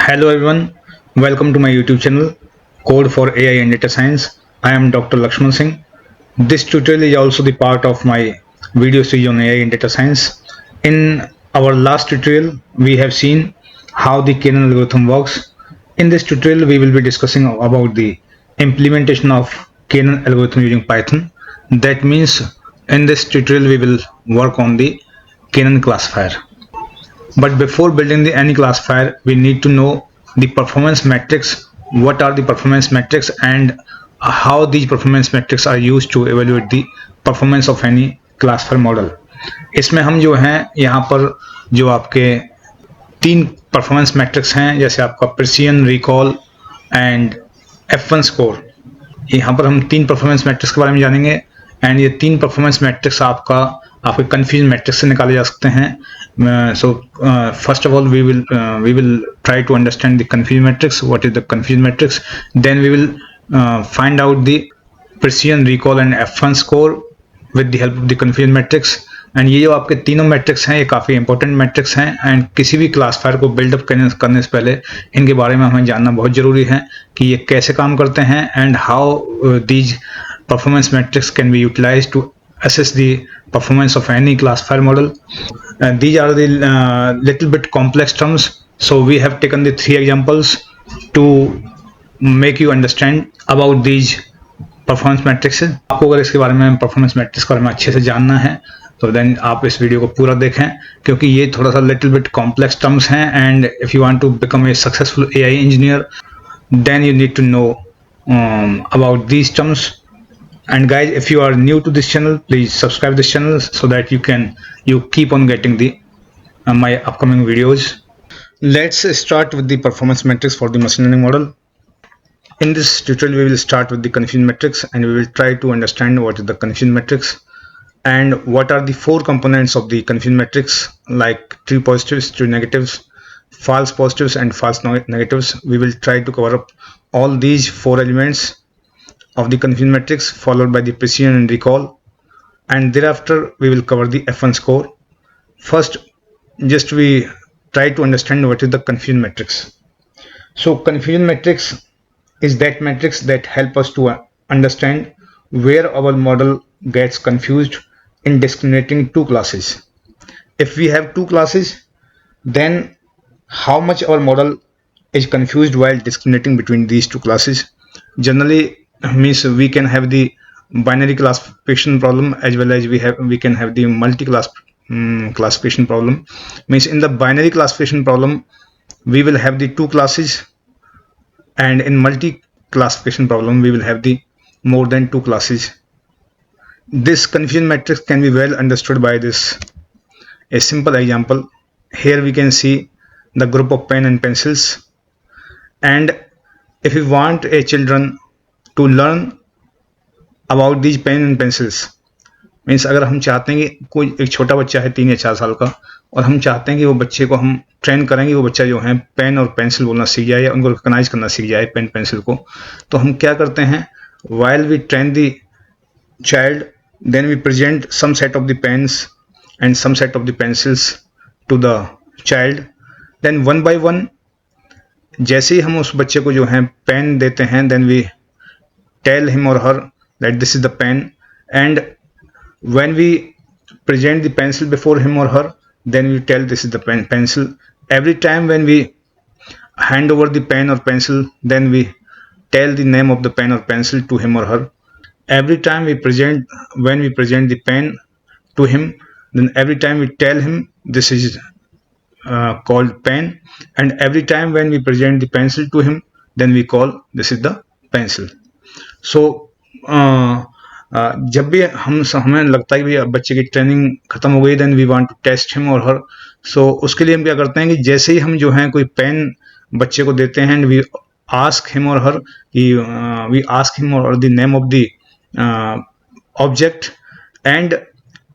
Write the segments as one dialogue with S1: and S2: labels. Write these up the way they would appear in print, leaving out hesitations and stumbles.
S1: Hello everyone, welcome to my YouTube channel Code for AI and Data Science. I am Dr. Lakshman Singh. This tutorial is also the part of my video series on AI and data science. In our last tutorial, we have seen how the KNN algorithm works. In this tutorial, we will be discussing about the implementation of KNN algorithm using Python. That means in this tutorial, we will work on the KNN classifier. But before building any classifier, we need to know the performance metrics. What are the performance metrics and how these performance metrics are used to evaluate the performance of any classifier model. इसमें हम जो हैं यहाँ पर जो आपके तीन performance matrix हैं, जैसे आपका precision, recall and F1 score. यहाँ पर हम तीन परफॉर्मेंस मैट्रिक्स के बारे में जानेंगे एंड ये तीन परफॉर्मेंस मैट्रिक्स आपके कंफ्यूजन मैट्रिक्स से निकाले जा सकते हैं. So first of all we will try to understand the confusion matrix. What is the confusion matrix? Then we will find out the precision, recall and F1 score with the help of the confusion matrix. And ये जो आपके तीनों matrix हैं ये काफ़ी important matrix हैं and किसी भी क्लासिफायर को बिल्डअप करने से पहले इनके बारे में हमें जानना बहुत ज़रूरी है कि ये कैसे काम करते हैं and how these performance matrix can be utilized to assess the performance of any classifier model. These are the little bit complex terms, so we have taken the three examples to make you understand about these performance matrices. आपको अगर इसके बारे में performance matrix के बारे में अच्छे से जानना है तो देन आप इस वीडियो को पूरा देखें, क्योंकि ये थोड़ा सा little bit complex terms हैं and if you want to become a successful AI engineer then you need to know about these terms. And guys, if you are new to this channel, please subscribe this channel so that you keep on getting the my upcoming videos. Let's start with the performance metrics for the machine learning model. In this tutorial, we will start with the confusion matrix and we will try to understand what is the confusion matrix and what are the four components of the confusion matrix, like true positives, true negatives, false positives and false negatives. We will try to cover up all these four elements of the confusion matrix, followed by the precision and recall, and thereafter we will cover the F1 score. First, just we try to understand what is the confusion matrix. So confusion matrix is that matrix that help us to understand where our model gets confused in discriminating two classes. If we have two classes, then how much our model is confused while discriminating between these two classes. Generally means we can have the binary classification problem as well as we can have the multi-class classification problem. Means in the binary classification problem we will have the two classes, and in multi-classification problem we will have the more than two classes. This confusion matrix can be well understood by a simple example. Here we can see the group of pen and pencils, and if we want a children to learn about these pen and pencils, means अगर हम चाहते हैं कि कोई एक छोटा बच्चा है 3 या 4 साल का और हम चाहते हैं कि वो बच्चे को हम ट्रेन करेंगे, वो बच्चा जो है पेन और पेंसिल बोलना सीख जाए या उनको रिकॉग्नाइज करना सीख जाए पेन पेंसिल को, तो हम क्या करते हैं, while we train the child then we present some set of the pens and some set of the pencils to the child. Then one by one जैसे ही हम उस बच्चे को जो है पेन देते हैं then we tell him or her that this is the pen, and when we present the pencil before him or her then we tell this is the pencil. Every time when we hand over the pen or pencil then we tell the name of the pen or pencil to him or her. Every time when we present the pen to him, then every time we tell him this is called pen, and every time when we present the pencil to him then we call this is the pencil. सो जब भी हमें लगता है कि भाई बच्चे की training खत्म हो गई then we want to test him or her, सो उसके लिए हम क्या करते हैं कि जैसे ही हम जो है कोई पेन बच्चे को देते हैं and we ask him or her we ask him or the name of the object, and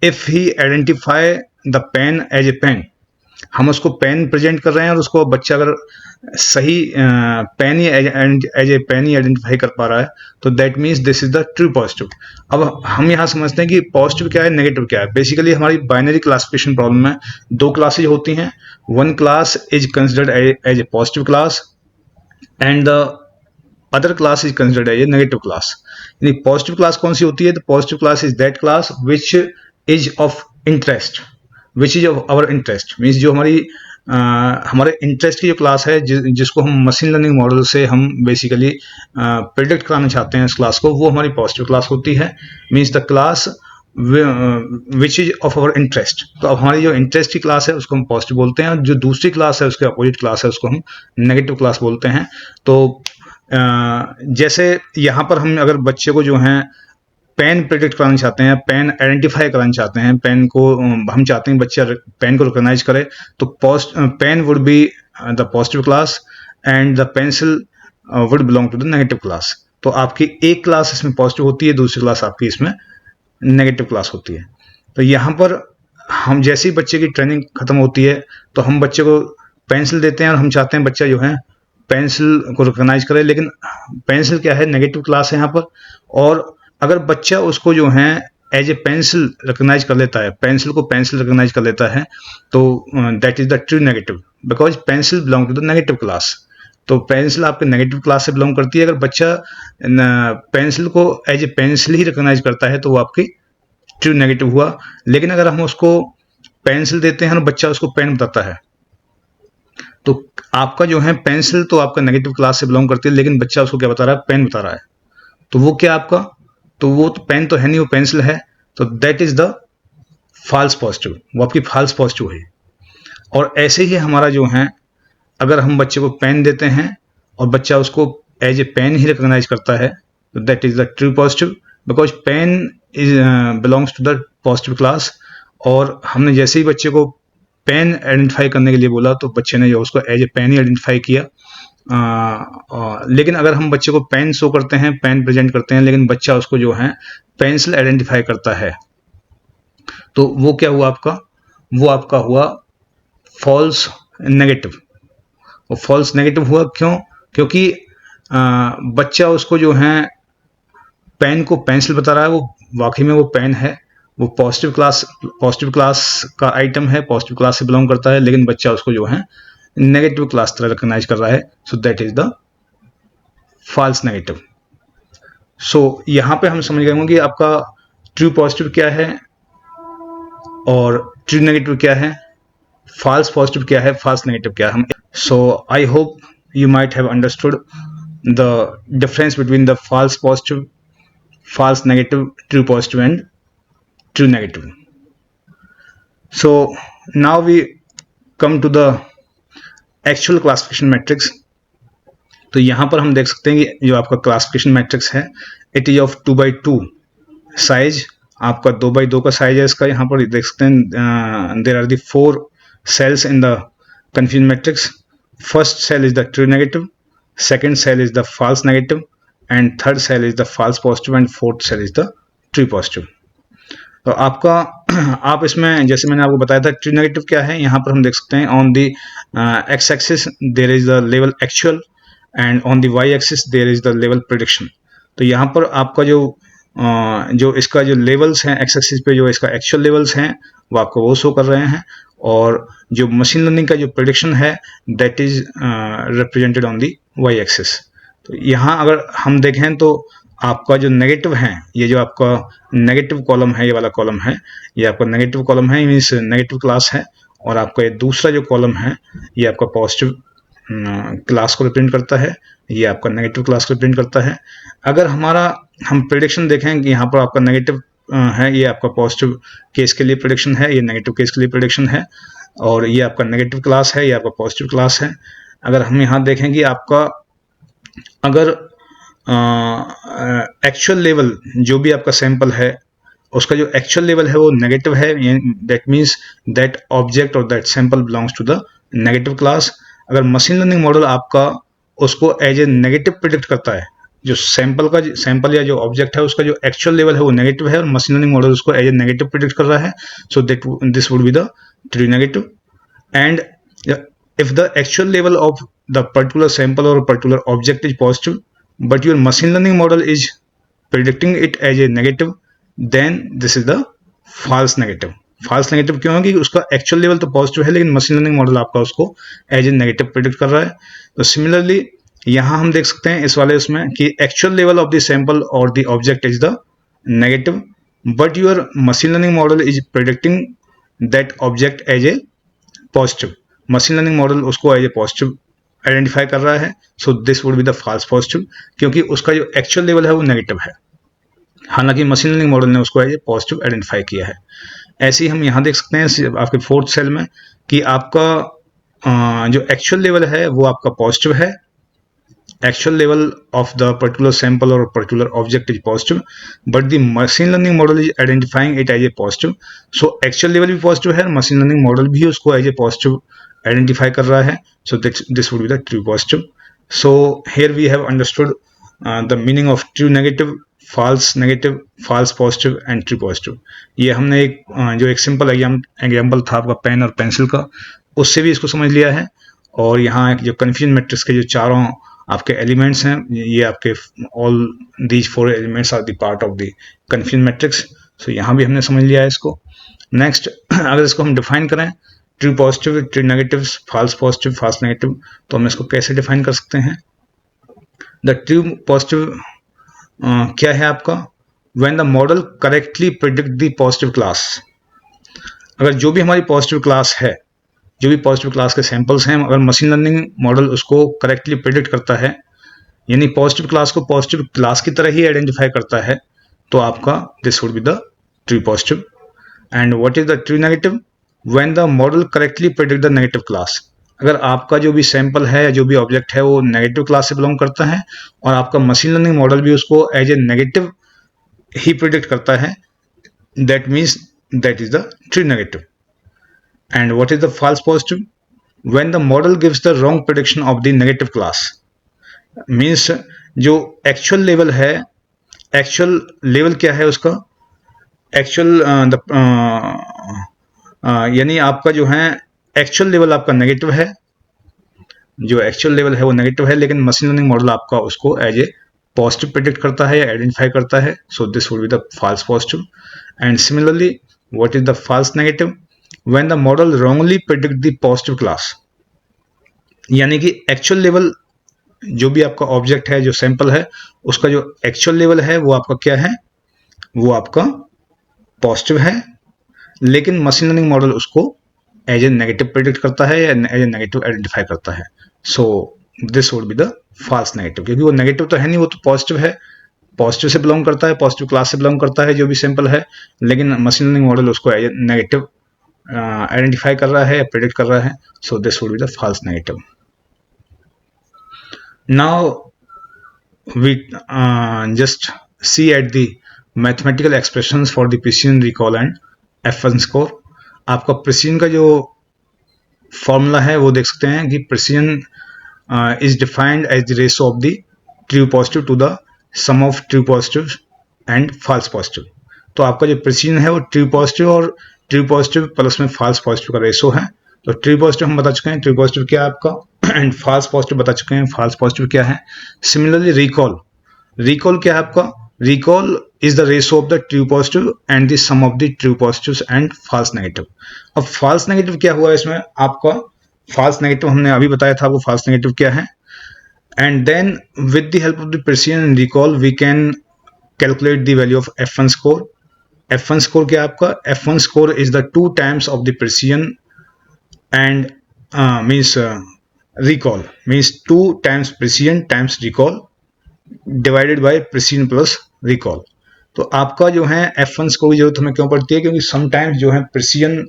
S1: if he identify the pen as a pen, हम उसको पेन प्रेजेंट कर रहे हैं और उसको बच्चा अगर सही पेन ही एज ए पेन ही आइडेंटिफाई कर पा रहा है तो that means this is the true positive. अब हम यहाँ समझते हैं कि पॉजिटिव क्या है, नेगेटिव क्या है। बेसिकली हमारी बाइनरी क्लासिफिकेशन प्रॉब्लम में दो क्लासेज होती हैं। One class is considered as a positive class and the other class is considered as a negative class. यानी पॉजिटिव क्लास कौन सी होती है? The positive class is that class which is of interest, which is of our interest, means जो हमारे interest की जो class है, जिसको हम मशीन लर्निंग मॉडल से हम बेसिकली प्रिडिक्ट कराना चाहते हैं इस क्लास को, वो हमारी पॉजिटिव क्लास होती है। Means the class which is of our interest. तो अब हमारी जो इंटरेस्ट की क्लास है उसको हम पॉजिटिव बोलते हैं, और जो दूसरी क्लास है उसके अपोजिट क्लास है उसको हम नेगेटिव क्लास बोलते हैं। तो जैसे यहाँ पर हम अगर बच्चे को जो है पेन प्रेडिक्ट कराना चाहते हैं, पेन आइडेंटिफाई कराना चाहते हैं, पेन को हम चाहते हैं बच्चा पेन को रिकॉग्नाइज करे, तो pen would be the positive class and the pencil would belong to the negative class. तो आपकी एक क्लास इसमें पॉजिटिव होती है, दूसरी क्लास आपकी इसमें नेगेटिव क्लास होती है। तो यहाँ पर हम जैसे ही बच्चे की ट्रेनिंग खत्म होती है तो हम बच्चे को पेंसिल देते हैं और हम चाहते हैं बच्चा जो है पेंसिल को रिकॉग्नाइज करे, लेकिन पेंसिल क्या है? नेगेटिव क्लास है यहाँ पर। और अगर बच्चा उसको जो है एज ए पेंसिल रिकॉग्नाइज कर लेता है, पेंसिल को पेंसिल रिकॉग्नाइज कर लेता है, तो that is the true negative, because pencil belong to the negative class. तो पेंसिल आपके नेगेटिव क्लास से बिलोंग करती है। अगर बच्चा पेंसिल को एज ए पेंसिल ही रिकॉग्नाइज करता है तो वो आपकी ट्रू नेगेटिव हुआ। लेकिन अगर हम उसको पेंसिल देते हैं और बच्चा उसको पेन बताता है, तो आपका जो है पेंसिल तो आपका नेगेटिव क्लास से बिलोंग करती है, लेकिन बच्चा उसको क्या बता रहा है? पेन बता रहा है। तो वो क्या आपका? तो वो तो पेन तो है नहीं, वो पेंसिल है। तो that is the false positive, वो आपकी फॉल्स पॉजिटिव है। और ऐसे ही हमारा जो है, अगर हम बच्चे को पेन देते हैं और बच्चा उसको एज ए पेन ही रिकॉग्नाइज करता है, तो that is the true positive, because pen is belongs to the positive class. और हमने जैसे ही बच्चे को पेन आइडेंटिफाई करने के लिए बोला तो बच्चे ने जो उसको एज ए पेन ही आइडेंटिफाई किया। लेकिन अगर हम बच्चे को पेन शो करते हैं, पेन प्रेजेंट करते हैं, लेकिन बच्चा उसको जो है पेंसिल आइडेंटिफाई करता है, तो वो क्या हुआ आपका? वो आपका हुआ फॉल्स नेगेटिव। वो फॉल्स नेगेटिव हुआ क्यों? क्योंकि बच्चा उसको जो है पेन को पेंसिल बता रहा है, वो वाकई में वो पेन है, वो पॉजिटिव क्लास का आइटम है, पॉजिटिव क्लास से बिलोंग करता है, लेकिन बच्चा उसको जो है नेगेटिव क्लास तरह रिकॉग्नाइज कर रहा है। So that is the false negative. So यहाँ पे हम समझ गए होंगे कि आपका ट्रू पॉजिटिव क्या है और ट्रू नेगेटिव क्या है, फॉल्स पॉजिटिव क्या है, फॉल्स नेगेटिव क्या है। हम so I hope you might have understood the difference between the false positive, false negative, true positive and true negative. So now we come to the actual classification matrix. तो यहाँ पर हम देख सकते हैं कि जो आपका क्लासिफिकेशन मैट्रिक्स है, it is of 2x2 size, आपका 2x2 का साइज है इसका। यहाँ पर देख सकते हैं there are the 4 cells in the confusion matrix. First cell is the true negative, second cell is the false negative, and third cell is the false positive, and fourth cell is the true positive. तो आपका आप इसमें जैसे मैंने आपको बताया था true negative क्या है, यहाँ पर हम देख सकते हैं on the X axis there is the level actual and on the Y axis there is the level prediction. तो यहाँ पर आपका जो इसका जो लेवल्स हैं, एक्स एक्सिस पे जो इसका एक्चुअल लेवल्स हैं वो आपको वो शो कर रहे हैं, और जो मशीन लर्निंग का जो प्रेडिक्शन है that is represented on the Y axis. तो यहाँ अगर हम देखें तो आपका जो नेगेटिव है, ये जो आपका नेगेटिव कॉलम है, ये वाला कॉलम है, ये आपका नेगेटिव कॉलम है, मीन्स नेगेटिव क्लास है, और आपका ये दूसरा जो कॉलम है ये आपका पॉजिटिव क्लास को रिप्रेजेंट करता है, ये आपका नेगेटिव क्लास को रिप्रेजेंट करता है। अगर हम प्रेडिक्शन देखें कि यहाँ पर आपका नेगेटिव है, ये आपका पॉजिटिव केस के लिए प्रेडिक्शन है, ये नेगेटिव केस के लिए प्रेडिक्शन है, और ये आपका नेगेटिव क्लास है, ये आपका पॉजिटिव क्लास है। अगर हम यहाँ देखें कि आपका अगर एक्चुअल लेवल जो भी आपका सैंपल है उसका जो एक्चुअल लेवल है वो नेगेटिव है, that means that object or that sample belongs to the negative class. अगर मशीन लर्निंग मॉडल आपका उसको एज ए नेगेटिव प्रेडिक्ट करता है, जो सैंपल या जो ऑब्जेक्ट है उसका जो एक्चुअल लेवल है वो नेगेटिव है और मशीन लर्निंग मॉडल उसको एज ए नेगेटिव प्रेडिक्ट कर रहा है, so this would be the true negative. And if the actual level of the particular sample or particular object is positive, but your machine learning model is predicting it as a negative, then this is the false negative. false negative क्यों है कि उसका actual level तो positive है लेकिन machine learning model आपका उसको as a negative predict कर रहा है. तो सिमिलरली यहाँ हम देख सकते हैं इस वाले उसमें कि actual level of the sample और the object is the negative, but your machine learning model is predicting that object as a positive. Machine learning model उसको एज ए पॉजिटिव आइडेंटिफाई कर रहा है. So this would be the false positive, क्योंकि उसका जो actual लेवल है वो नेगेटिव है, हालांकि मशीन लर्निंग मॉडल ने उसको एज ए पॉजिटिव आइडेंटिफाई किया है. ऐसे ही हम यहाँ देख सकते हैं आपके फोर्थ सेल में कि आपका जो एक्चुअल लेवल है वो आपका पॉजिटिव है. Actual level of the particular sample और particular object is positive, but the machine learning model is identifying it as a positive. So actual level भी पॉजिटिव है, मशीन लर्निंग मॉडल भी उसको एज ए पॉजिटिव आइडेंटिफाई कर रहा है. So this would be the true positive. So here we have understood the meaning of true negative, false negative, false positive and true positive. ये हमने जो एक simple example था आपका पेन और पेंसिल का, उससे भी इसको समझ लिया है. और यहाँ जो कन्फ्यूजन मैट्रिक्स के जो चारों आपके एलिमेंट्स हैं, ये आपके all these 4 elements are the part of the confusion matrix. So यहाँ भी हमने समझ लिया है इसको. नेक्स्ट अगर इसको हम डिफाइन करें true positive, true negative, false positive, false negative, तो हम इसको कैसे डिफाइन कर सकते हैं. द ट्रू पॉजिटिव क्या है आपका, when the model correctly predict the positive class. अगर जो भी हमारी पॉजिटिव क्लास है, जो भी पॉजिटिव क्लास के सैंपल्स हैं, अगर मशीन लर्निंग मॉडल उसको करेक्टली प्रिडिक्ट करता है, यानी पॉजिटिव क्लास को पॉजिटिव क्लास की तरह ही आइडेंटिफाई करता है, तो आपका this would be the true positive. And what is the true negative, when the model correctly predict the negative class. अगर आपका जो भी सैंपल है या जो भी ऑब्जेक्ट है वो नेगेटिव क्लास से बिलोंग करता है और आपका मशीन लर्निंग मॉडल भी उसको एज ए नेगेटिव ही प्रिडिक्ट करता है, that means that is the true negative. And what is the false positive, when the model gives the wrong prediction of the negative class. Means जो actual लेवल है, actual लेवल क्या है उसका, एक्चुअल यानी आपका जो है एक्चुअल लेवल आपका नेगेटिव है, जो एक्चुअल लेवल है वो नेगेटिव है, लेकिन मशीन लर्निंग मॉडल आपका उसको एज ए पॉजिटिव प्रिडिक्ट करता है या आइडेंटिफाई करता है. So this would be the false positive. And similarly what is the false negative, when the model wrongly predict the positive class. यानी कि एक्चुअल लेवल जो भी आपका ऑब्जेक्ट है, जो सैंपल है, उसका जो एक्चुअल लेवल है वो आपका क्या है, वो आपका पॉजिटिव है, लेकिन मशीन लर्निंग मॉडल उसको एज ए नेगेटिव प्रिडिक्ट करता है या एज ए नेगेटिव आइडेंटिफाई करता है. So this would be the false negative, क्योंकि वो नेगेटिव तो है नहीं, वो तो पॉजिटिव है, पॉजिटिव से बिलोंग करता है, पॉजिटिव क्लास से बिलोंग करता है जो भी सैंपल है, लेकिन मशीन लर्निंग मॉडल उसको एज ए नेगेटिव आइडेंटिफाई कर रहा है या प्रिडिक्ट कर रहा है. So this would be the false negative. Now we just see at the mathematical expressions for the precision recall and F1 score. आपका प्रिसिजन का जो फॉर्मूला है वो देख सकते हैं कि precision is defined as the ratio of the true positive to the sum of true positive and false positive. तो आपका जो प्रिसिजन है वो ट्रू पॉजिटिव और ट्रू पॉजिटिव प्लस में फॉल्स पॉजिटिव का रेशो है. तो ट्रू पॉजिटिव हम बता चुके हैं, ट्रू पॉजिटिव क्या है आपका, एंड फॉल्स पॉजिटिव बता चुके हैं, फॉल्स पॉजिटिव क्या है. सिमिलरली रिकॉल, रिकॉल क्या है आपका, recall is the ratio of the true positive and the sum of the true positives and false negative. अब false negative क्या हुआ इसमें आपका, false negative हमने अभी बताया था, वो false negative क्या है. And then with the help of the precision and recall we can calculate the value of F1 score. F1 score क्या आपका, F1 score is the 2 times of the precision and means recall, means 2 times precision times recall divided by precision plus recall. तो आपका जो है F1 score की जरूरत हमें क्यों पड़ती है, क्योंकि समटाइम्स जो है precision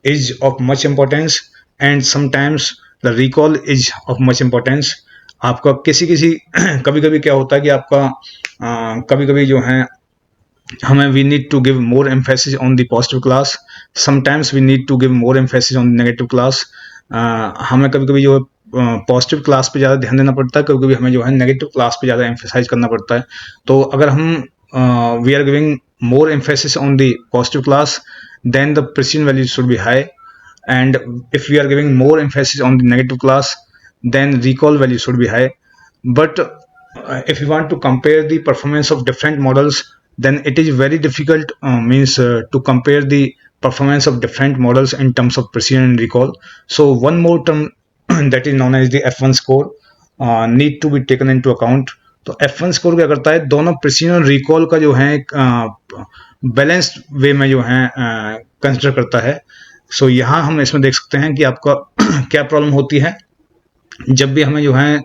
S1: is of much importance and sometimes the recall is of much importance. आपका किसी कभी कभी क्या होता है कि आपका कभी कभी जो है हमें we need to give more emphasis on the positive class, sometimes we need to give more emphasis on the negative class. हमें कभी कभी जो है पॉजिटिव क्लास पे ज़्यादा ध्यान देना पड़ता है, कभी कभी हमें जो है नेगेटिव क्लास पे ज़्यादा एम्फेसाइज करना पड़ता है. तो अगर हम we are giving more emphasis on the positive class, then the precision value should be high. and if we are giving more emphasis on the negative class, then recall value should be high. But if you want to compare the performance of different models, then it is very difficult to compare the performance of different models in terms of precision and recall. So one more term that is known as the F1 score need to be taken into account. तो F1 score क्या करता है, दोनों precision और recall का जो है balanced way में जो है कंसिडर करता है. सो यहाँ हम इसमें देख सकते हैं कि आपका क्या प्रॉब्लम होती है जब भी हमें जो है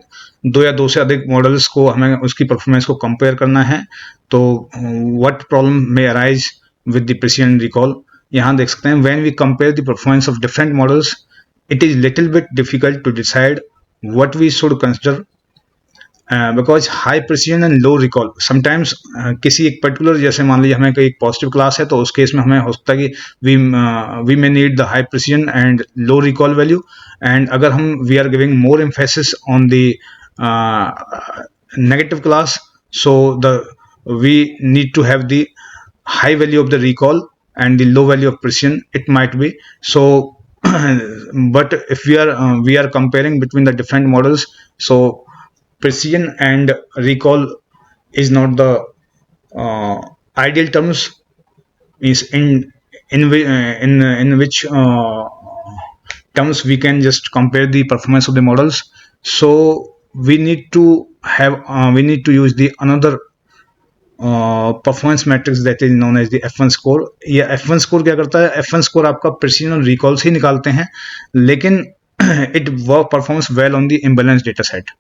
S1: दो या दो से अधिक मॉडल्स को हमें उसकी परफॉर्मेंस को कंपेयर करना है. तो what problem may arise with the precision recall. यहाँ देख सकते हैं when we compare the performance of different models, it is little bit difficult to decide what we should consider because high precision and low recall. Sometimes किसी एक particular, जैसे मान लीजिए हमें कोई एक पॉजिटिव क्लास है, तो उस केस में हमें हो सकता है कि we may need the high precision and low recall value. And अगर हम we are giving more emphasis on the negative class, so we need to have the high value of the recall and the low value of precision, it might be so. But if we are comparing between the different models, so precision and recall is not the ideal terms, is in which terms we can just compare the performance of the models. So we need to use the another performance matrix that is known as the F1 score. ये F1 score क्या करता है, F1 score आपका precision और recall से ही निकालते हैं, लेकिन it work performs well on the imbalance data set.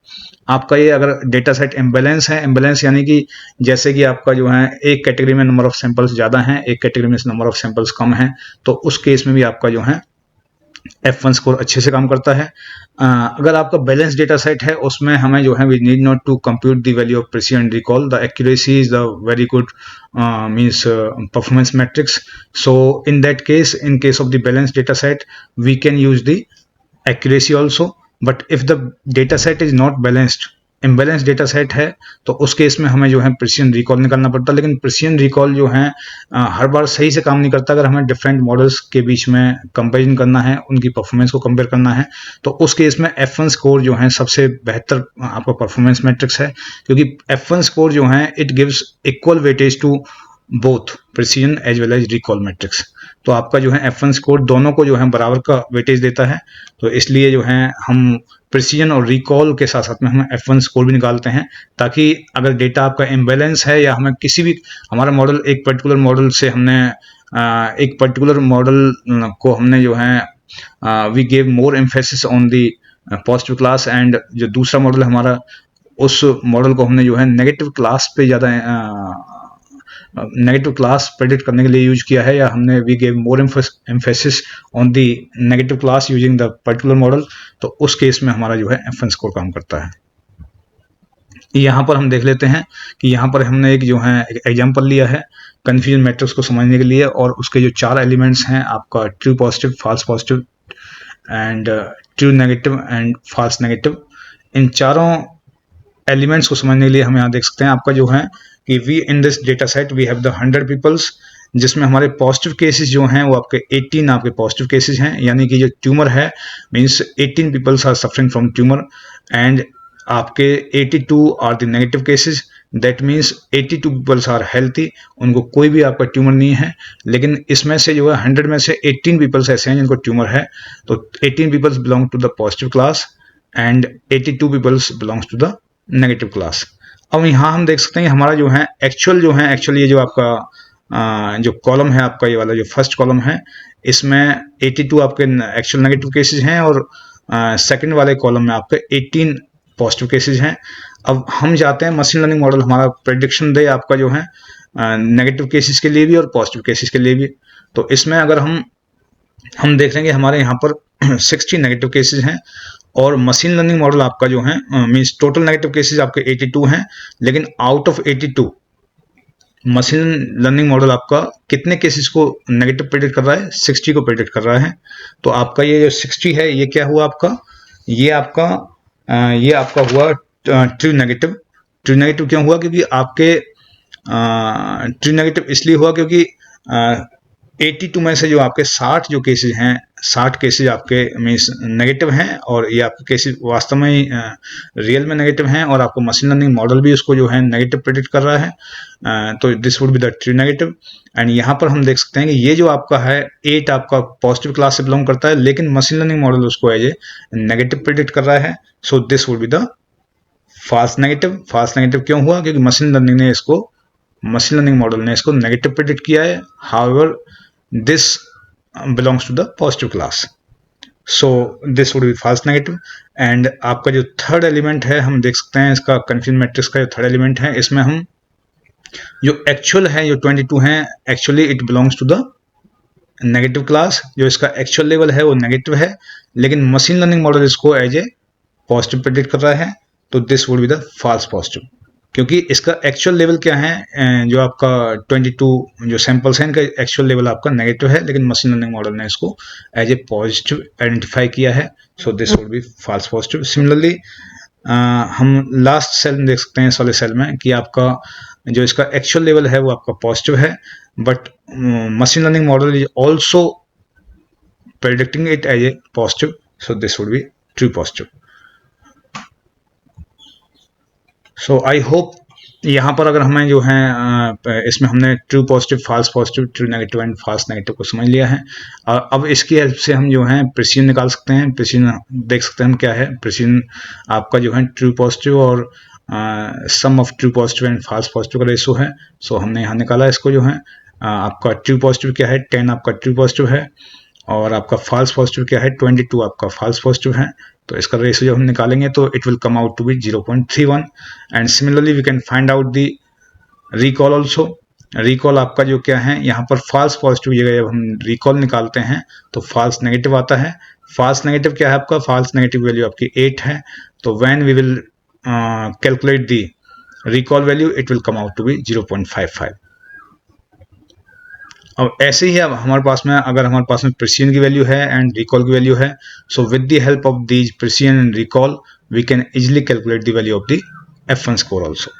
S1: आपका ये अगर डेटा सेट इम्बैलेंस है, इम्बैलेंस यानी कि जैसे कि आपका जो है एक कैटेगरी में नंबर ऑफ सैंपल्स ज़्यादा हैं, एक कैटेगरी में नंबर ऑफ सैंपल्स कम हैं, तो उस केस में भी आपका जो है F1 स्कोर अच्छे से काम करता है. अगर आपका बैलेंस डेटा सेट है, उसमें हमें जो है we need not to compute the value of precision and recall. The accuracy is the very good means performance matrix. So in that case, in case of the balance data set, we can use the accuracy also. But if the data set is not balanced, imbalance data set है, तो उस case में हमें जो है precision recall निकालना पड़ता है. लेकिन प्रिसीजन रिकॉल जो है हर बार सही से काम नहीं करता. अगर हमें डिफरेंट मॉडल्स के बीच में कंपेरिजन करना है, उनकी परफॉर्मेंस को कंपेयर करना है, तो उस केस में F1 स्कोर जो है सबसे बेहतर आपका परफॉर्मेंस मैट्रिक्स है, क्योंकि F1 स्कोर जो है it gives equal weightage to both precision as well as recall matrix. तो आपका जो है F1 स्कोर दोनों को जो है बराबर का वेटेज देता है. तो इसलिए जो है हम प्रिसीजन और रिकॉल के साथ साथ में हम F1 स्कोर भी निकालते हैं, ताकि अगर डेटा आपका इम्बैलेंस है या हमें किसी भी, हमारा मॉडल एक पर्टिकुलर मॉडल से हमने एक पर्टिकुलर मॉडल को हमने जो है we gave more emphasis on the positive class, and जो दूसरा मॉडल हमारा, उस मॉडल को हमने जो है नेगेटिव क्लास पे ज़्यादा नेगेटिव क्लास प्रेडिक्ट करने के लिए यूज किया है, या हमने we gave more emphasis on the negative class using the particular model, तो उस केस में हमारा जो है F1 स्कोर काम करता है. यहाँ पर हम देख लेते हैं कि यहाँ पर हमने एक जो है एग्जाम्पल लिया है कन्फ्यूजन मैट्रिक्स को समझने के लिए, और उसके जो 4 एलिमेंट्स हैं आपका true positive, false positive and true negative and false negative. इन चारों एलिमेंट्स को समझने के लिए हम यहाँ देख सकते हैं आपका जो है कि we in this data set we have the 100 peoples, जिसमें हमारे पॉजिटिव केसेस जो हैं वो आपके 18 आपके पॉजिटिव केसेस हैं, यानी कि जो ट्यूमर है means 18 peoples are suffering from tumour, and आपके 82 are the negative cases, that means 82 peoples are healthy, उनको कोई भी आपका ट्यूमर नहीं है. लेकिन इसमें से जो है 100 में से 18 पीपल्स ऐसे हैं जिनको ट्यूमर है, तो 18 peoples belong to the positive class and 82 peoples belongs to the negative class. अब यहाँ हम देख सकते हैं हमारा जो है एक्चुअल ये जो आपका जो कॉलम है आपका, ये वाला जो फर्स्ट कॉलम है, इसमें 82 आपके एक्चुअल नेगेटिव केसेस हैं, और सेकंड वाले कॉलम में आपके 18 पॉजिटिव केसेस हैं. अब हम जाते हैं मशीन लर्निंग मॉडल हमारा प्रेडिक्शन दे आपका जो है नेगेटिव केसेस के लिए भी और पॉजिटिव केसेस के लिए भी. तो इसमें अगर हम देख लेंगे हमारे यहाँ पर 60 नेगेटिव केसेस हैं, और मशीन लर्निंग मॉडल आपका जो है मींस टोटल नेगेटिव केसेस आपके 82 हैं, लेकिन out of 82 machine learning model आपका कितने केसेस को नेगेटिव प्रेडिक्ट कर रहा है, 60 को प्रेडिक्ट कर रहा है. तो आपका ये जो 60 है ये क्या हुआ आपका, ये आपका हुआ ट्रू नेगेटिव. ट्रू नेगेटिव क्यों हुआ, क्योंकि आपके ट्रू नेगेटिव इसलिए हुआ क्योंकि 82 में से जो आपके 60 जो केसेज हैं, 60 केसेज आपके मीन्स नेगेटिव हैं, और ये आपके केसेज वास्तव में ही रियल में नेगेटिव हैं, और आपको मशीन लर्निंग मॉडल भी उसको जो है नेगेटिव प्रेडिक्ट कर रहा है। तो this would be the true negative. And यहाँ पर हम देख सकते हैं कि ये जो आपका है 8 आपका पॉजिटिव क्लास से बिलोंग करता है, लेकिन मशीन लर्निंग मॉडल उसको एज ए नेगेटिव प्रेडिक्ट कर रहा है। So this would be the false negative. False negative क्यों हुआ? क्योंकि मशीन लर्निंग मॉडल ने इसको नेगेटिव प्रेडिक्ट किया है। However this belongs to the positive class, so this would be false negative। and आपका जो थर्ड एलिमेंट है, हम देख सकते हैं इसका कन्फ्यूजन मैट्रिक्स का जो थर्ड एलिमेंट है, इसमें हम जो एक्चुअल है जो 22 है, actually it belongs to the negative class. जो इसका एक्चुअल लेवल है वो नेगेटिव है, लेकिन मशीन लर्निंग मॉडल इसको एज ए पॉजिटिव प्रेडिक्ट कर रहा है। तो this would be the false positive, क्योंकि इसका एक्चुअल लेवल क्या है, जो आपका 22 जो सैंपल्स हैं इनका एक्चुअल लेवल आपका नेगेटिव है, लेकिन मशीन लर्निंग मॉडल ने इसको एज ए पॉजिटिव आइडेंटिफाई किया है। So this would be false positive. Similarly हम लास्ट सेल में देख सकते हैं, इस वाले सेल में, कि आपका जो इसका एक्चुअल लेवल है वो आपका पॉजिटिव है, but machine learning model is also predicting it as a positive. So this would be true positive. So I hope यहाँ पर अगर हमें जो है इसमें हमने true positive, false positive, true negative and false negative को समझ लिया है। अब इसकी हेल्प से हम जो है प्रेसिजन निकाल सकते हैं। प्रेसिजन देख सकते हैं हम क्या है। प्रेसिजन आपका जो है ट्रू पॉजिटिव और sum of true positive and false positive का रेशो है। सो हमने यहाँ निकाला इसको जो है आपका ट्रू पॉजिटिव क्या है, 10 आपका ट्रू पॉजिटिव है, और आपका फाल्स पॉजिटिव क्या है, 22 आपका फाल्स पॉजिटिव है। तो इसका रेशियो जब हम निकालेंगे तो it will come out to be 0.31। And similarly we can find out the recall also. Recall आपका जो क्या है, यहाँ पर फाल्स पॉजिटिव जगह जब हम रिकॉल निकालते हैं तो फाल्स नेगेटिव आता है। फाल्स नेगेटिव क्या है आपका, फाल्स नेगेटिव वैल्यू आपकी 8 है। तो when we will calculate the recall value it will come out to be 0.55। अब ऐसे ही अब हमारे पास में अगर हमारे पास में प्रेसिजन की वैल्यू है एंड रिकॉल की वैल्यू है, so with the help of these precision and recall we can easily calculate the value of the F1 score also.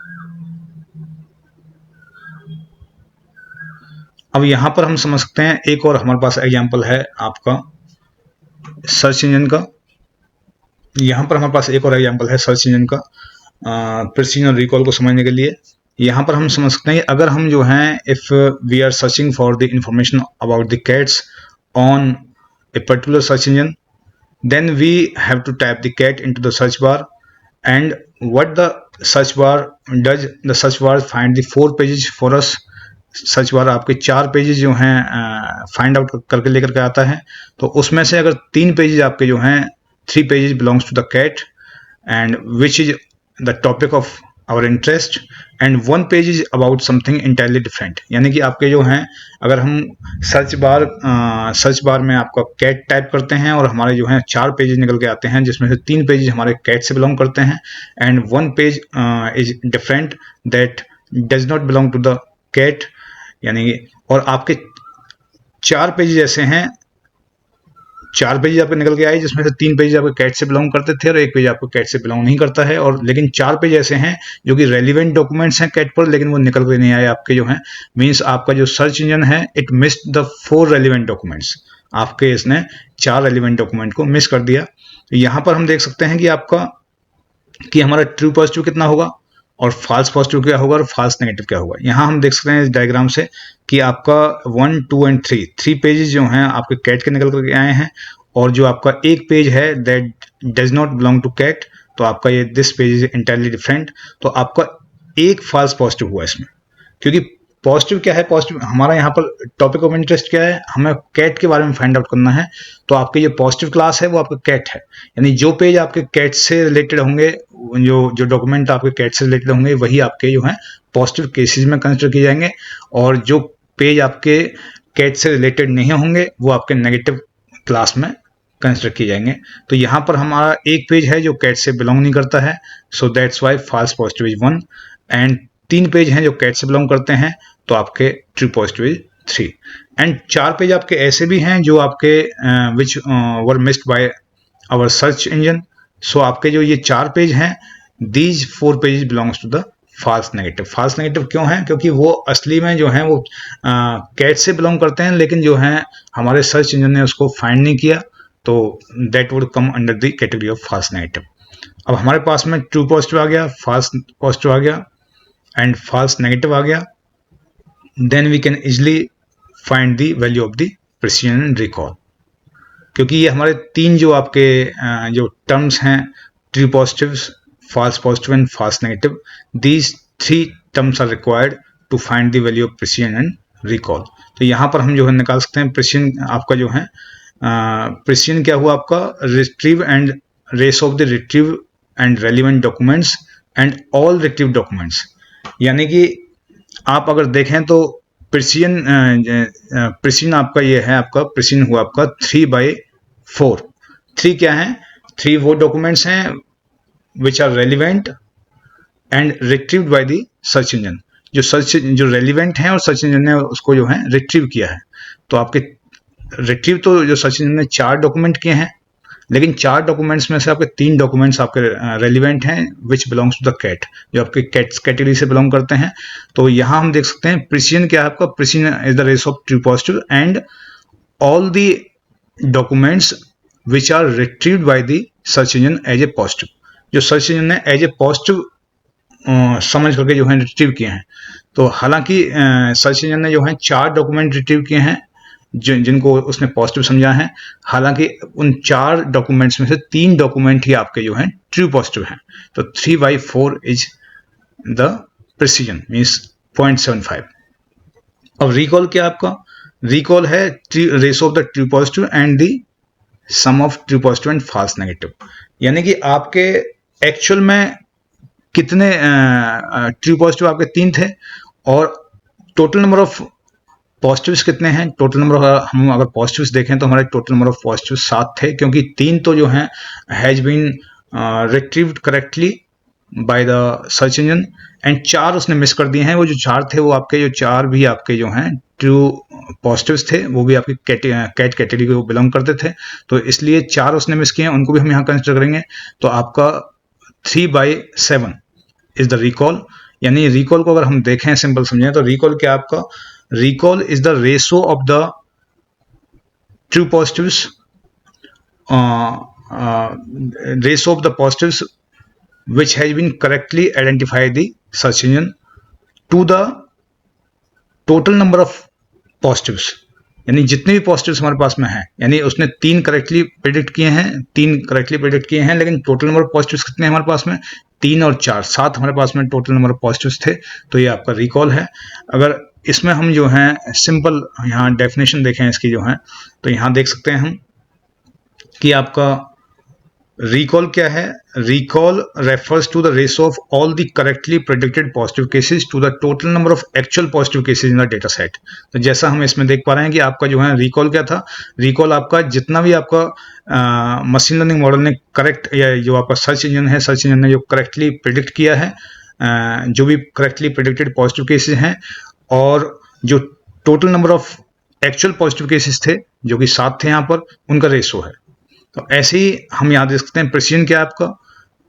S1: अब यहां पर हम समझ सकते हैं एक और हमारे पास एग्जांपल है आपका सर्च इंजन का। यहां पर हमारे पास एक और एग्जांपल है सर्च इंजन का प्रेसिजन और रिकॉल को समझने के लिए। यहाँ पर हम समझ सकते हैं अगर हम जो हैं if we are searching for the information about the cats on a particular search engine, then we have to type the cat into the search bar, and what the search bar does, the search bar find the 4 pages for us। Search bar आपके 4 pages जो हैं find out करके लेकर के आता है। तो उसमें से अगर 3 पेजेस आपके जो हैं 3 pages belongs to the cat and which is the topic of our interest, and 1 page is about something entirely different. यानी कि आपके जो हैं अगर हम सर्च बार में आपका कैट टाइप करते हैं और हमारे जो हैं 4 पेजेस निकल के आते हैं, जिसमें से 3 पेजेस हमारे कैट से बिलोंग करते हैं and 1 page is different that does not belong to the cat. यानी कि और आपके 4 पेजेस ऐसे हैं, 4 पेज आपके निकल के आए जिसमें से 3 पेज आपके कैट से बिलोंग करते थे और 1 पेज आपको कैट से बिलोंग नहीं करता है। और लेकिन 4 पेज ऐसे हैं जो कि रेलिवेंट डॉक्यूमेंट्स हैं कैट पर, लेकिन वो निकल के नहीं आए आपके जो हैं। मींस आपका जो सर्च इंजन है it missed the 4 relevant documents. आपके इसने 4 रेलिवेंट डॉक्यूमेंट को मिस कर दिया। तो यहाँ पर हम देख सकते हैं कि आपका कि हमारा ट्रू पॉजिटिव कितना होगा और फाल्स पॉजिटिव क्या होगा और फाल्स नेगेटिव क्या होगा। यहाँ हम देख सकते हैं इस डायग्राम से कि आपका 1, 2 एंड 3 पेजेस जो हैं आपके कैट के निकल करके आए हैं, और जो आपका एक पेज है that does not belong to cat, तो आपका ये this page is entirely different. तो आपका एक फाल्स पॉजिटिव हुआ इसमें, क्योंकि पॉजिटिव क्या है, पॉजिटिव हमारा यहाँ पर टॉपिक ऑफ इंटरेस्ट क्या है, हमें कैट के बारे में फाइंड आउट करना है। तो आपके जो पॉजिटिव क्लास है वो आपका कैट है, यानी जो पेज आपके कैट से रिलेटेड होंगे, जो डॉक्यूमेंट आपके कैट से रिलेटेड होंगे वही आपके जो है पॉजिटिव केसेस में कंसिडर किए जाएंगे, और जो पेज आपके कैट से रिलेटेड नहीं होंगे वो आपके नेगेटिव क्लास में कंसिडर किए जाएंगे। तो यहाँ पर हमारा एक पेज है जो कैट से बिलोंग नहीं करता है, so that's why false positive is 1, and 3 page हैं जो कैट से बिलोंग करते हैं, तो आपके true positive is 3, and 4 page आपके ऐसे भी हैं जो आपके which were missed by our search engine. So आपके जो ये 4 पेज हैं, these 4 pages belongs to the false negative. False negative क्यों है? क्योंकि वो असली में जो है वो कैट से बिलोंग करते हैं, लेकिन जो है हमारे सर्च इंजन ने उसको फाइंड नहीं किया, तो that would come under the category of false negative. अब हमारे पास में ट्रू पॉजिटिव आ गया, फाल्स पॉजिटिव आ गया एंड फाल्स नेगेटिव आ गया, then we can easily find the value of the precision and recall. क्योंकि ये हमारे तीन जो आपके जो टर्म्स हैं, true positive, false positive and false negative, these three terms are required to find the value of precision and recall। तो यहाँ पर हम जो है निकाल सकते हैं precision आपका जो है precision क्या हुआ आपका, retrieve and race of the retrieve and relevant documents and all retrieved documents। यानी कि आप अगर देखें तो precision आपका ये है, आपका precision हुआ आपका 3/4। 3 क्या है? 3 वो डॉक्यूमेंट्स हैं which are relevant and retrieved by the search engine। जो relevant हैं और सर्च इंजन ने उसको जो है रिट्रीव किया है। तो आपके रिट्रीव तो जो सर्च इंजन ने 4 डॉक्यूमेंट किए हैं, लेकिन 4 डॉक्यूमेंट्स में से आपके 3 डॉक्यूमेंट्स आपके रेलिवेंट हैं which belongs to the cat, जो आपके कैट्स कैटेगरी से बिलोंग करते हैं। तो यहाँ हम देख सकते हैं प्रिसिजन क्या है आपका, precision is the rate of true positive and all the documents which are retrieved by the search engine as a positive. जो सर्च इंजन ने एज ए पॉजिटिव समझ करके जो है रिट्रीव किए हैं। तो हालांकि सर्च इंजन ने जो है 4 डॉक्यूमेंट रिट्रीव किए हैं जिनको उसने पॉजिटिव समझा है, हालांकि उन 4 डॉक्यूमेंट्स में से 3 डॉक्यूमेंट ही आपके जो हैं ट्रू पॉजिटिव हैं। तो 3/4 इज द प्रिसिजन, मीन्स 0.75। अब रिकॉल क्या आपका? रिकॉल है rate of the true positive and the sum of true positive and false negative. यानी कि आपके एक्चुअल में कितने ट्रू पॉजिटिव आपके 3 थे और टोटल नंबर ऑफ पॉजिटिव्स कितने हैं। टोटल नंबर हम अगर पॉजिटिव्स देखें तो हमारे टोटल नंबर ऑफ पॉजिटिव 7 थे, क्योंकि 3 तो जो हैं has been retrieved correctly by the search engine and 4 उसने मिस कर दिए हैं। वो जो 4 थे वो आपके जो 4 भी आपके जो हैं ट्रू पॉजिटिव्स थे, वो भी आपके कैट कैटेगरी को बिलोंग करते थे। तो इसलिए 4 उसने मिस किए हैं, उनको भी हम यहाँ कंसिडर करेंगे। तो आपका 3/7 इज द रिकॉल। यानी रिकॉल को अगर हम देखें, सिंपल समझें तो रिकॉल क्या आपका, recall is the ratio of the true positives, ratio of the positives which has been correctly identified the search engine to the total number of positives। यानी जितने भी पॉजिटिव्स हमारे पास में हैं, यानी उसने 3 करेक्टली प्रेडिक्ट किए हैं, 3 करेक्टली प्रेडिक्ट किए हैं, लेकिन टोटल नंबर ऑफ पॉजिटिव्स कितने हैं हमारे पास में? 3 और 4, 7 हमारे पास में टोटल नंबर ऑफ पॉजिटिव्स थे। तो ये आपका रिकॉल है। अगर इसमें हम जो है सिंपल यहाँ डेफिनेशन देखें इसकी जो है, तो यहाँ देख सकते हैं हम कि आपका रिकॉल क्या है। Recall refers to the ratio of all the correctly predicted positive cases to the total number of actual positive cases in the data set. तो जैसा हम इसमें देख पा रहे हैं कि आपका जो है रिकॉल क्या था, रिकॉल आपका जितना भी आपका मशीन लर्निंग मॉडल ने करेक्ट, या जो आपका सर्च इंजन है, सर्च इंजन ने जो करेक्टली प्रिडिक्ट किया है, जो भी करेक्टली प्रेडिक्टेड पॉजिटिव केसेस हैं, और जो total number of actual positive cases थे जो कि 7 थे यहाँ पर, उनका रेशो है। तो ऐसे ही हम याद रख सकते हैं प्रिसिजन क्या है आपका,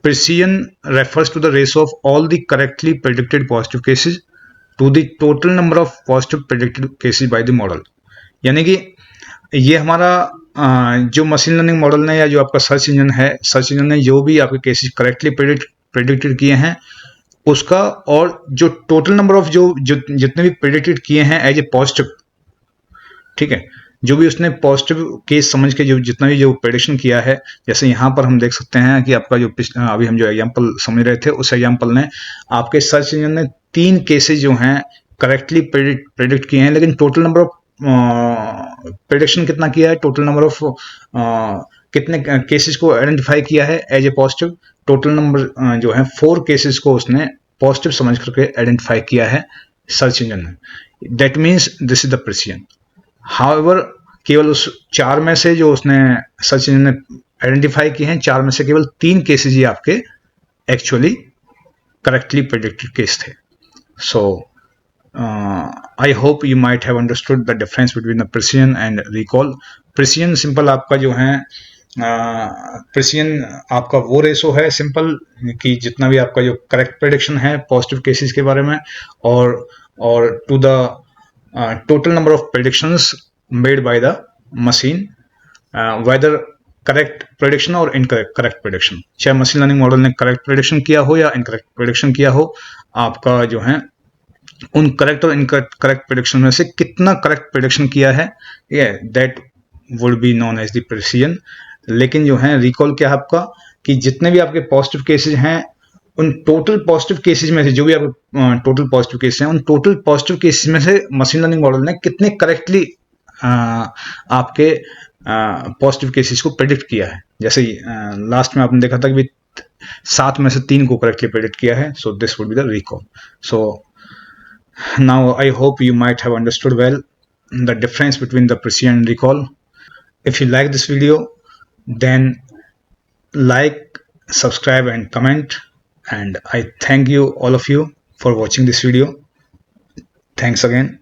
S1: precision refers to the ratio of all the correctly predicted positive cases to the total number of positive predicted cases by the model. यानी कि ये हमारा जो मशीन लर्निंग मॉडल ने या जो आपका सर्च इंजन है, सर्च इंजन ने जो भी आपके केसेस करेक्टली प्रेडिक्टेड किए हैं उसका, और जो टोटल नंबर ऑफ जो जितने भी प्रेडिक्टेड किए हैं एज ए पॉजिटिव, ठीक है, जो भी उसने पॉजिटिव केस समझ के जो जितना भी जो प्रेडिक्शन किया है, जैसे यहाँ पर हम देख सकते हैं कि आपका जो अभी हम जो एग्जांपल समझ रहे थे, उस एग्जांपल ने आपके सर्च इंजन ने 3 केसेस जो हैं करेक्टली प्रेडिक्ट किए हैं, लेकिन टोटल नंबर ऑफ प्रेडिक्शन कितना किया है, टोटल नंबर ऑफ कितने केसेस को आइडेंटिफाई किया है as a positive, total number जो है 4 केसेस को उसने पॉजिटिव समझ करके आइडेंटिफाई किया है सर्च इंजन ने। That means this is the precision. However केवल उस 4 में से जो उसने सर्च इंजन ने आइडेंटिफाई किए हैं, 4 में से केवल 3 केसेस ही आपके एक्चुअली करेक्टली प्रेडिक्टेड केस थे। So I hope you might have understood the difference between the precision and recall. Precision simple आपका जो है प्रिसिजन आपका वो रेशो है सिंपल कि जितना भी आपका जो करेक्ट प्रेडिक्शन है पॉजिटिव केसेस के बारे में और to the total number of predictions made by the machine, whether correct prediction और इनकरेक्ट करेक्ट प्रेडिक्शन, चाहे मशीन लर्निंग मॉडल ने करेक्ट प्रेडिक्शन किया हो या इनकरेक्ट प्रेडिक्शन किया हो, आपका जो है उन करेक्ट और इनकरेक्ट करेक्ट प्रेडिक्शन में से कितना करेक्ट प्रेडिक्शन किया है, ये that would be known as the precision. लेकिन जो है रिकॉल क्या है आपका कि जितने भी आपके पॉजिटिव केसेस हैं उन टोटल पॉजिटिव केसेस में से, जो भी आपके टोटल पॉजिटिव केसेस हैं उन टोटल पॉजिटिव केसेस में से मशीन लर्निंग मॉडल ने कितने करेक्टली आपके पॉजिटिव केसेस को प्रेडिक्ट किया है। जैसे लास्ट में आपने देखा था कि 7 में से 3 को करेक्टली प्रेडिक्ट किया है, so this would be the recall. So now I hope you might have understood well the difference between the precision and recall. If you like this video, then like, subscribe and comment, and I thank you all of you for watching this video. Thanks again.